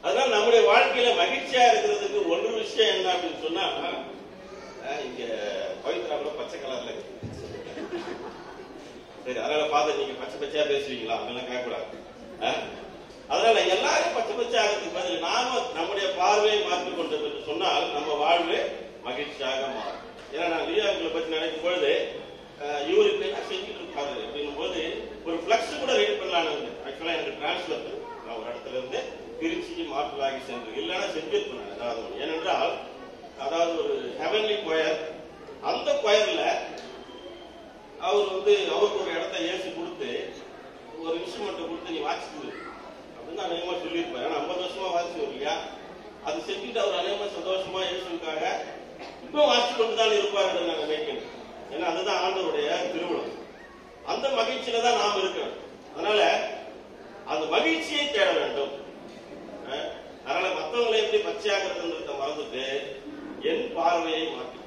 அதனால நம்முடைய வாழ்க்கையில மகிழ்ச்சியா இருக்கிறதுக்கு ஒரு விஷயம் என்ன அப்படின்னு சொன்னா, இங்க பவித்ராவில் பச்சை கலர்ல இருக்கு. சரி, அதனால பார்த்து நீங்க பச்சை பச்சையா பேசுவீங்களா, அதெல்லாம் கேட்கக்கூடாது. அதனால எல்லாரும் பச்சை பச்சை ஆகிறதுக்கு பதில் நாம நம்முடைய பார்வையை மாற்றிக் கொண்டது என்று சொன்னால் நம்ம வாழ்வு மகிழ்ச்சியாக மாறும். ஏன்னா நான் லீலாக்களை பத்தி நினைக்கும் பொழுது இவருக்கு என்ன செஞ்சுட்டு இருக்காரு அப்படின்னும் போது ஒரு பிளக்ஸ் கூட ரெடி பண்ணலான்னு. ஆக்சுவலா எனக்கு டிரான்ஸ்பர், நான் ஒரு இடத்துல இருந்து திருச்சி மாற்றலாகி சென்று இல்லைன்னா செஞ்சிருப்பேன். அதாவது ஏனென்றால் அதாவது ஒரு ஹெவன்லி கொயர், அந்த கொயர்ல அவர் வந்து அவருக்கு ஒரு இடத்த ஏசி கொடுத்து ஒரு இன்ஸ்ட்ருமெண்ட்டை கொடுத்து நீ வாசிக்குது அப்படின்னு அநேகமா சொல்லியிருப்பாரு. ஏன்னா 50 வருஷமா வாசிச்சு இல்லையா, அது செஞ்சுட்டு அவர் அநேகமா சந்தோஷமா இயேசுக்காக இன்னும் வாசிச்சு கொண்டுதான் இருப்பாரு நான் நினைக்கிறேன். ஏன்னா அதுதான் ஆண்டவருடைய திருவிழம். அந்த மகிழ்ச்சியில தான் நாம் இருக்கிறோம். அதனால அந்த மகிழ்ச்சியை தேட வேண்டும். அதனால மற்றவங்களை எப்படி பச்சையாகிறதுன்றத மறந்துட்டு என் பார்வையை மாற்றிக்கணும்.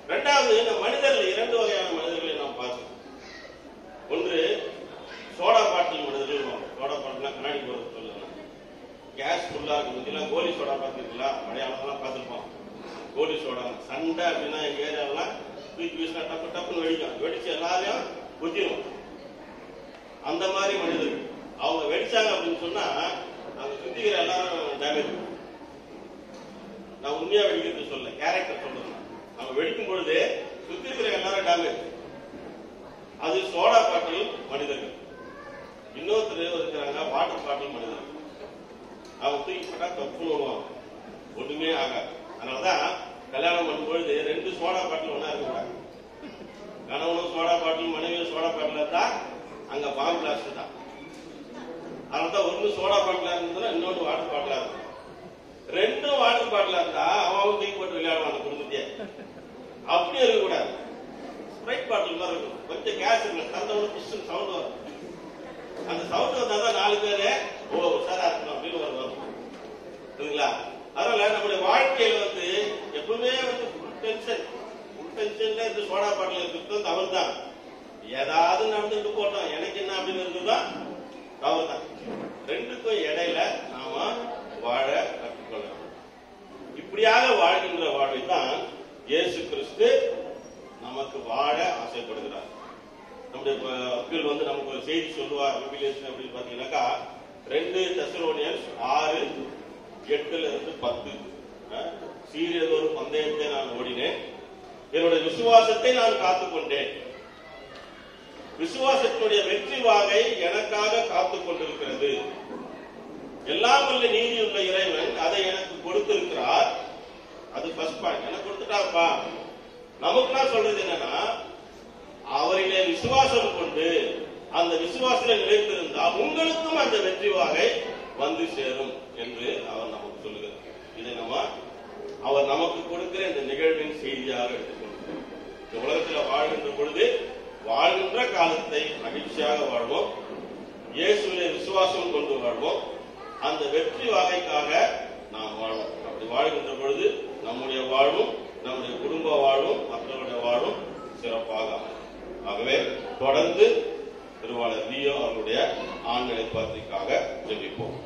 இரண்டாவது, இந்த மனிதர்கள் 2 வகையான மனிதர்களை நாம் பார்த்தோம். ஒன்று சோடா பாட்டில் மனிதர்கள். சோடா பாட்டில் கண்ணாடி போறது சொல்லலாம், கேஸ் ஃபுல்லா இருக்கு. கோலி சோடா பார்த்துருக்கீங்களா, மலையாளம்லாம் பார்த்துருப்போம். கோலி சோடா சண்டை அப்படின்னா எங்க ஏரியாலாம் தூக்கி வீசினா டப்பு டப்புன்னு வெடிக்கும், வெடிச்சு எல்லாரையும் குத்திரும். அந்த மாதிரி மனிதர்கள் அவங்க வெடிச்சாங்க அப்படின்னு சொன்னா அவங்க சுத்திக்கிற எல்லாரும் டேமேஜ். நான் உண்மையா வெடிக்கிறது சொல்ல, கேரக்டர் சொல்றேன். அவங்க வெடிக்கும் பொழுது சுத்தி இருக்கிற எல்லாரும் டேமேஜ். அது சோடா பாட்டில் மனிதர்கள். இன்னொருத்தர் இருக்கிறாங்க வாட்டர் பாட்டில் மனிதர்கள். அவங்க தூக்கி போட்டா தப்புன்னு வருவாங்க, ஒண்ணுமே ஆகாது. அதனாலதான் கல்யாணம் பண்ணும் பொழுது 2 சோடா பாட்டில் ஒன்னா இருக்கக்கூடாது. கணவனும் சோடா பாட்டில், மனைவியும் சோடா பாட்டில் இருந்தா அங்க பாம்பு பிளாஸ்ட் தான். அதனால்தான் ஒண்ணு சோடா பாட்டிலா இருந்ததுன்னா இன்னொன்று வாட்டர் பாட்டிலா இருக்கும். 2 வாட்டர் பாட்டிலா இருந்தா அவன் தூக்கி போட்டு விளையாடுவான் குடும்பத்தையே. அப்படி இருக்கக்கூடாது. ஸ்ப்ரைட் பாட்டில் மாதிரி இருக்கும், கொஞ்சம் கேஸ் இருக்கும், தந்தவனுக்கு புஷ்ஷன் சவுண்ட் வரும். அந்த சவுண்ட் வந்தாதான் 4 பேரு உஷாரா இருக்கணும் அப்படின்னு வரும். புரியுங்களா? அதனால நம்முடைய வாழ்க்கையில வந்து எப்பவுமே வந்து ஃபுல் டென்ஷன்ல இருந்து சோடா பாட்டில் இருக்கிறது தவறு தான். ஏதாவது நடந்துட்டு போட்டோம், எனக்கு என்ன அப்படின்னு இருக்குதான் தவறு தான். 2க்கும் இடையில நாம வாழ கற்றுக்கொள்ளணும். இப்படியாக வாழ்கின்ற வாழ்வை தான் இயேசு கிறிஸ்து நமக்கு வாழ ஆசைப்படுகிறார். நம்முடைய மக்கள் வந்து நமக்கு ஒரு செய்தி சொல்லுவார். ரிவிலேஷன் அப்படின்னு பாத்தீங்கன்னாக்கா 2 தெசலோனியன்ஸ் 6:8-10. சீரியதொரு பந்தயத்தை நான் ஓடினேன், என்னுடைய விசுவாசத்தை நான் காத்துக்கொண்டேன். விசுவாசத்தினுடைய வெற்றி வாகை எனக்காக காத்துக் கொண்டிருக்கிறது. எல்லாம் வல்ல நீதியுள்ள இறைவன் அதை எனக்கு கொடுத்திருக்கிறார். அது ஃபர்ஸ்ட் பாயிண்ட். எனக்கு கொடுத்துட்டாப்பா. நமக்குலாம் சொல்றது என்னன்னா, அவரிலே விசுவாசம் கொண்டு அந்த விசுவாசத்தில் நிலைத்திருந்தால் உங்களுக்கும் அந்த வெற்றி வாகை வந்து சேரும் என்று அவர் நமக்கு சொல்லுகிறார். இதை நம்ம காலத்தை மகிழ்ச்சியாக வாழ்வோம், இயேசுவிலே விசுவாசம் கொண்டு வாழ்வோம். அந்த வெற்றி வாகைக்காக நாம் வாழ்வோம். அப்படி வாழ்கின்ற பொழுது நம்முடைய வாழ்வும், நம்முடைய குடும்ப வாழ்வும், மற்றவருடைய வாழ்வும் சிறப்பாக அமையும். ஆகவே தொடர்ந்து திருவாளர் லியோ அவருடைய ஆண்களை பத்திரிக்காக ஜெபிப்போம்.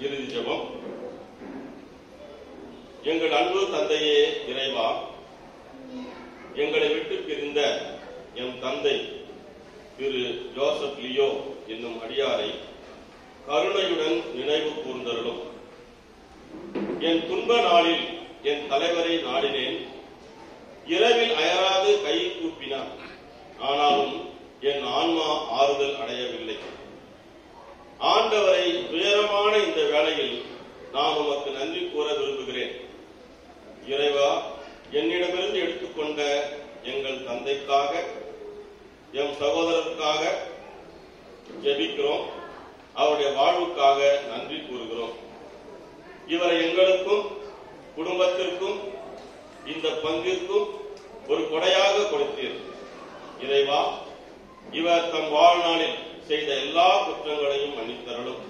இறுதி ஜெபம். எங்கள் அன்பு தந்தையே இறைவா, எங்களை விட்டு பிரிந்த எம் தந்தை திரு ஜோசப் லியோ என்னும் அடியாரை கருணையுடன் நினைவு கூர்ந்தருளும். என் துன்ப நாளில் என் தலைவரை நாடினேன். இரவில் அயராது கை கூப்பினார். ஆனாலும் என் ஆன்மா ஆறுதல் அடையவில்லை. ஆண்டவரை துயரமான இந்த வேளையில் நான் உமக்கு நன்றி கூற விரும்புகிறேன். இறைவா, என்னிடமிருந்து எடுத்துக்கொண்ட எங்கள் தந்தைக்காக, எம் சகோதரருக்காக ஜெபிக்கிறோம். அவருடைய வாழ்வுக்காக நன்றி கூறுகிறோம். இவரை எங்களுக்கும் குடும்பத்திற்கும் இந்த பங்கிற்கும் ஒரு கொடையாக கொடுத்தீர். இறைவா, இவர் தம் வாழ்நாளில் செய்த எல்லா குற்றங்களையும் மன்னித்தருளும்.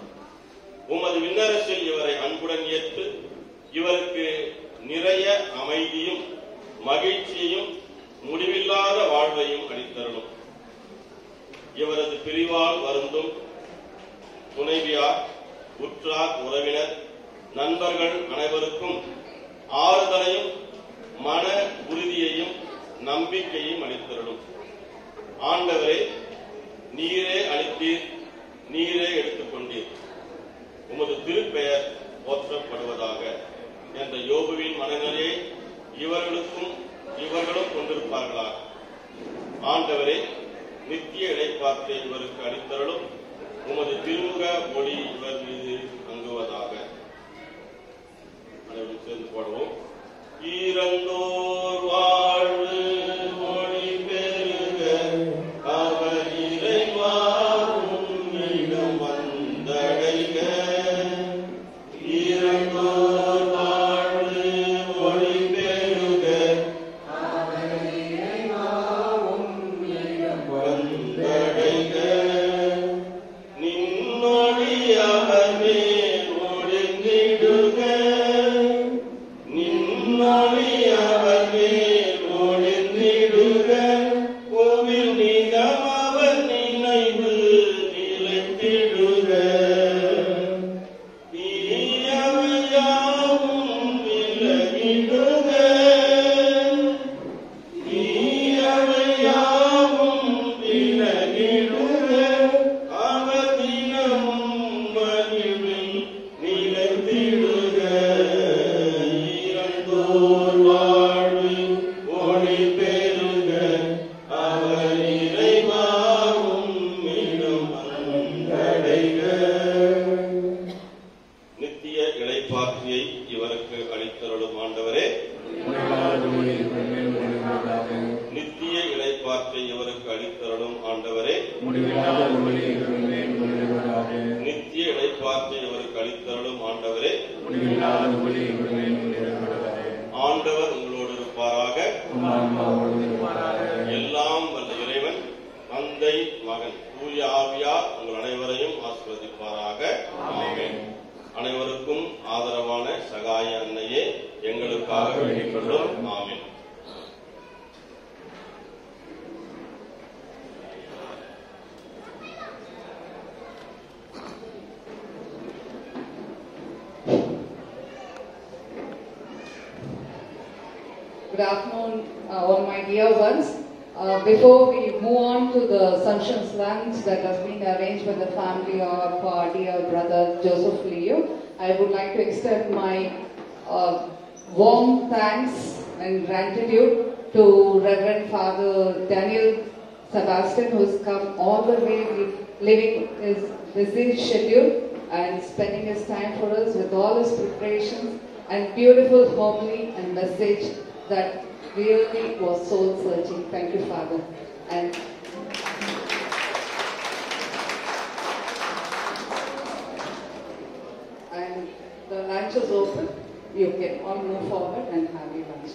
உமது விண்ணரசில் இவரை அன்புடன் ஏற்று இவருக்கு நிறைய அமைதியும் மகிழ்ச்சியையும் முடிவில்லாத வாழ்வையும் அளித்தருளும். இவரது பிரிவால் வருந்தும் துணைவியார், உற்றார், உறவினர், நண்பர்கள் அனைவருக்கும் ஆறுதலையும் மன உறுதியையும் நம்பிக்கையும் அளித்தருளும். ஆண்டவரே, நீரே அளித்தீர், நீரே எடுத்துக்கொண்டீர், உமது திருப்பெயர் போற்றப்படுவதாக என்ற யோபுவின் மனநிலையை இவர்களும் கொண்டிருப்பார்களாக. ஆண்டவரே, நித்திய இளைப்பாற்றை இவருக்கு அளித்தருளும். உமது திருமுக ஒளி இவர் மீது தங்குவதாக. அனைவரும் சேர்ந்து பாடுவோம். இறந்தோர் வாழ்வு ஒளி பெருக, அவர் இறைவா உம்மிடம் வந்தடைக. இறந்தோர் வாழ்வு ஒளி பெருக, அவர் இறைவா உம்மிடம் வந்தடைக. நின்னொளி அவர் மேல் ஒளிர்ந்திடுக, நின்னொளி அவர் மேல் ஒளிர்ந்திடுக. கோவில் நீதம் அவர் நினைவு நிலைத்திடுக. தீயவையாவும் விலகிடுக, தீயவையாவும் விலகிடுக. அவர் தினமும் மகிழ்வில் நிலைத்திடுக. இறந்தோர் வாழ்வு ஒளி பெருக, அவர் இறைவா உம்மிடம் வந்தடைக. நித்திய இளைப்பாற்றியை இவருக்கு அளித்தருளும். ஆண்டவரே, நித்திய இளைப்பாற்றை இவருக்கு அளித்தருளும். ஆண்டவரே, நித்திய இளைப்பாற்றை இவருக்கு அளித்தருளும். ஆண்டவரே, ஆண்டவர் உங்களோடு இருப்பாராக. எல்லாம் வல்ல இறைவன் தந்தை, மகன், தூய ஆவியார் உங்கள் அனைவரையும் ஆசீர்வதிப்பாராக. ஆமென். அனைவருக்கும் ஆதரவான சகாய அன்னையே, எங்களுக்காக வேண்டிக் கொள்ளும். ஆமென். Good afternoon, all my dear ones. Before we move on to the Assumption lunch that has been arranged by the family of dear brother Joseph Leo, I would like to extend my warm thanks and gratitude to Reverend Father Daniel Sebastian, who has come all the way, living his busy schedule and spending his time for us with all his preparations and beautiful homily and message that really was soul searching. Thank you, Father. And the lunch is open. You can all move forward and have your lunch.